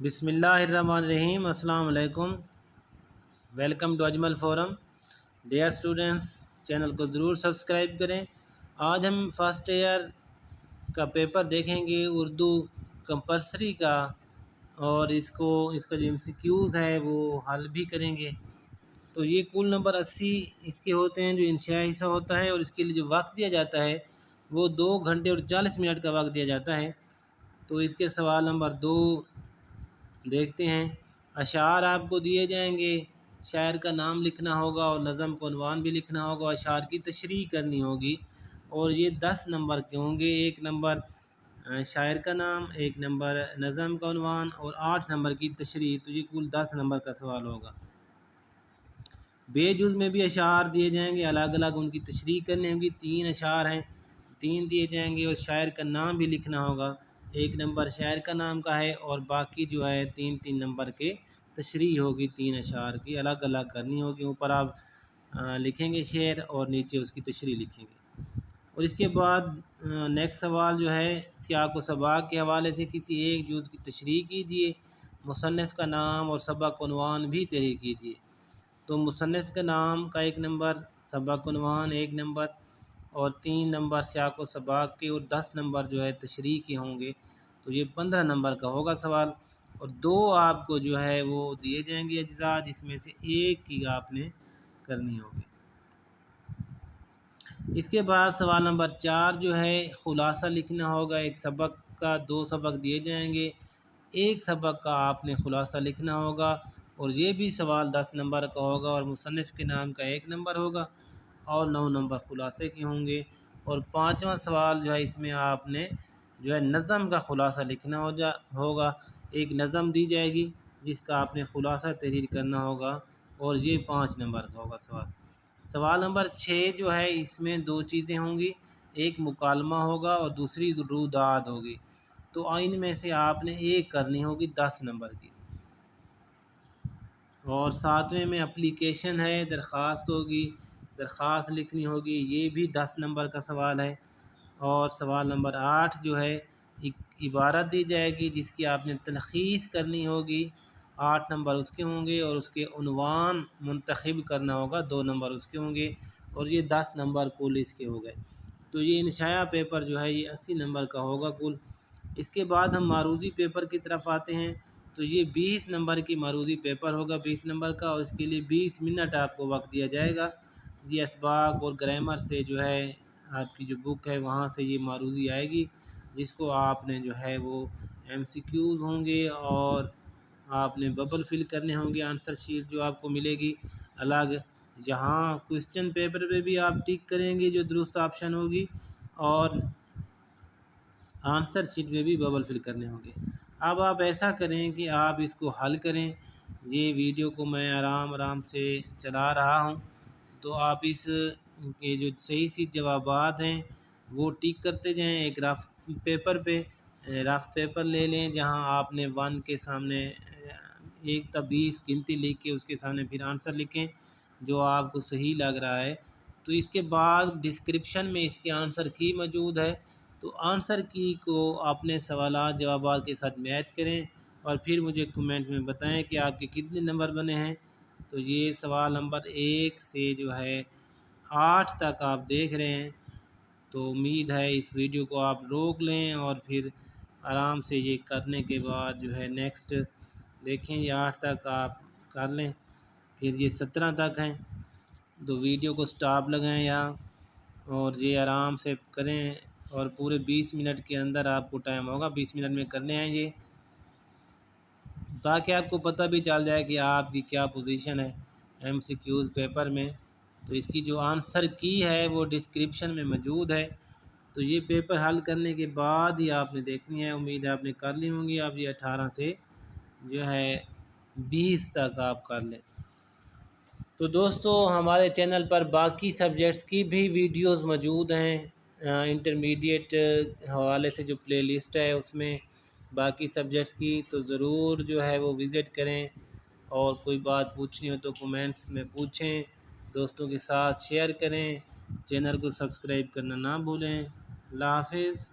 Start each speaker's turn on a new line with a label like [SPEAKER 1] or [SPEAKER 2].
[SPEAKER 1] بسم اللہ الرحمن الرحیم۔ السلام علیکم، welcome to Ajmal forum. Dear students, channel کو ضرور سبسکرائب کریں۔ آج ہم فرسٹ ایئر کا پیپر دیکھیں گے، اردو کمپلسری کا، اور اس کا جو MCQs ہے وہ حل بھی کریں گے۔ تو یہ کل نمبر 80 اس کے ہوتے ہیں جو انشائی حصہ ہوتا ہے، اور اس کے لیے جو وقت دیا جاتا ہے وہ 2 گھنٹے اور 40 منٹ کا وقت دیا جاتا ہے۔ تو اس کے سوال نمبر 2 دیکھتے ہیں۔ اشعار آپ کو دیے جائیں گے، شاعر کا نام لکھنا ہوگا اور نظم کو عنوان بھی لکھنا ہوگا، اشعار کی تشریح کرنی ہوگی، اور یہ 10 نمبر کے ہوں گے۔ 1 نمبر شاعر کا نام، 1 نمبر نظم کا عنوان، اور 8 نمبر کی تشریح۔ تو یہ کل 10 نمبر کا سوال ہوگا۔ بے جز میں بھی اشعار دیے جائیں گے، الگ الگ ان کی تشریح کرنی ہوگی۔ 3 اشعار ہیں، 3 دیے جائیں گے، اور شاعر کا نام بھی لکھنا ہوگا۔ 1 نمبر شاعر کا نام کا ہے، اور باقی جو ہے 3 نمبر کے تشریح ہوگی۔ 3 اشعار کی الگ الگ کرنی ہوگی۔ اوپر آپ لکھیں گے شعر، اور نیچے اس کی تشریح لکھیں گے۔ اور اس کے بعد نیکسٹ سوال جو ہے، سیاق و سباق کے حوالے سے کسی ایک جز کی تشریح کیجیے، مصنف کا نام اور سبق عنوان بھی تحریر کیجیے۔ تو مصنف کا نام کا 1 نمبر، سبق عنوان 1 نمبر، اور 3 نمبر سیاق و سباق کے، اور 10 نمبر جو ہے تشریح کے ہوں گے۔ تو یہ 15 نمبر کا ہوگا سوال، اور 2 آپ کو جو ہے وہ دیے جائیں گے اجزاء، جس میں سے 1 کی آپ نے کرنی ہوگی۔ اس کے بعد سوال نمبر 4 جو ہے، خلاصہ لکھنا ہوگا۔ 1 سبق کا 2 سبق دیے جائیں گے، 1 سبق کا آپ نے خلاصہ لکھنا ہوگا، اور یہ بھی سوال 10 نمبر کا ہوگا، اور مصنف کے نام کا 1 نمبر ہوگا، اور 9 نمبر خلاصے کے ہوں گے۔ اور 5واں سوال جو ہے، اس میں آپ نے جو ہے نظم کا خلاصہ لکھنا ہوگا۔ 1 نظم دی جائے گی جس کا آپ نے خلاصہ تحریر کرنا ہوگا، اور یہ 5 نمبر کا ہوگا سوال۔ سوال نمبر 6 جو ہے، اس میں 2 چیزیں ہوں گی، 1 مکالمہ ہوگا اور دوسری روداد ہوگی۔ تو ان میں سے آپ نے 1 کرنی ہوگی 10 نمبر کی۔ اور 7ویں میں اپلیکیشن ہے، درخواست ہوگی، درخواست لکھنی ہوگی، یہ بھی 10 نمبر کا سوال ہے۔ اور سوال نمبر 8 جو ہے، عبارت دی جائے گی جس کی آپ نے تلخیص کرنی ہوگی، 8 نمبر اس کے ہوں گے، اور اس کے عنوان منتخب کرنا ہوگا، 2 نمبر اس کے ہوں گے، اور یہ 10 نمبر کل اس کے ہو گئے۔ تو یہ انشاء پیپر جو ہے یہ 80 نمبر کا ہوگا کل۔ اس کے بعد ہم معروضی پیپر کی طرف آتے ہیں۔ تو یہ 20 نمبر کی معروضی پیپر ہوگا، 20 نمبر کا، اور اس کے لیے 20 منٹ آپ کو وقت دیا جائے گا۔ یہ اسباق اور گرامر سے جو ہے آپ کی جو بک ہے وہاں سے یہ معروضی آئے گی، جس کو آپ نے جو ہے وہ MCQs ہوں گے، اور آپ نے ببل فل کرنے ہوں گے۔ آنسر شیٹ جو آپ کو ملے گی الگ، جہاں کوسچن پیپر پہ بھی آپ ٹک کریں گے جو درست آپشن ہوگی، اور آنسر شیٹ میں بھی ببل فل کرنے ہوں گے۔ اب آپ ایسا کریں کہ آپ اس کو حل کریں۔ یہ ویڈیو کو میں آرام سے چلا رہا ہوں، تو آپ اس کے جو صحیح جوابات ہیں وہ ٹک کرتے جائیں۔ ایک رف پیپر لے لیں، جہاں آپ نے 1 کے سامنے 1 تا 20 گنتی لکھ کے اس کے سامنے پھر آنسر لکھیں جو آپ کو صحیح لگ رہا ہے۔ تو اس کے بعد ڈسکرپشن میں اس کے آنسر کی موجود ہے، تو آنسر کی کو اپنے سوالات جوابات کے ساتھ میچ کریں، اور پھر مجھے کمنٹ میں بتائیں کہ آپ کے کتنے نمبر بنے ہیں۔ تو یہ سوال نمبر 1 سے جو ہے 8 تک آپ دیکھ رہے ہیں۔ تو امید ہے اس ویڈیو کو آپ روک لیں، اور پھر آرام سے یہ کرنے کے بعد جو ہے نیکسٹ دیکھیں، یہ 8 تک آپ کر لیں، پھر یہ 17 تک ہیں۔ تو ویڈیو کو سٹاپ لگائیں یہاں، اور یہ آرام سے کریں، اور پورے 20 منٹ کے اندر آپ کو ٹائم ہوگا، 20 منٹ میں کرنے ہیں یہ، تاکہ آپ کو پتہ بھی چل جائے کہ آپ کی کیا پوزیشن ہے MCQs پیپر میں۔ تو اس کی جو آنسر کی ہے وہ ڈسکرپشن میں موجود ہے۔ تو یہ پیپر حل کرنے کے بعد ہی آپ نے دیکھنی ہے، امید ہے آپ نے کر لی ہوں گی۔ آپ یہ 18 سے جو ہے 20 تک آپ کر لیں۔ تو دوستو، ہمارے چینل پر باقی سبجیکٹس کی بھی ویڈیوز موجود ہیں، انٹرمیڈیٹ حوالے سے جو پلے لسٹ ہے اس میں باقی سبجیکٹس کی، تو ضرور جو ہے وہ وزٹ کریں، اور کوئی بات پوچھنی ہو تو کومنٹس میں پوچھیں، دوستوں کے ساتھ شیئر کریں، چینل کو سبسکرائب کرنا نہ بھولیں۔ اللہ حافظ۔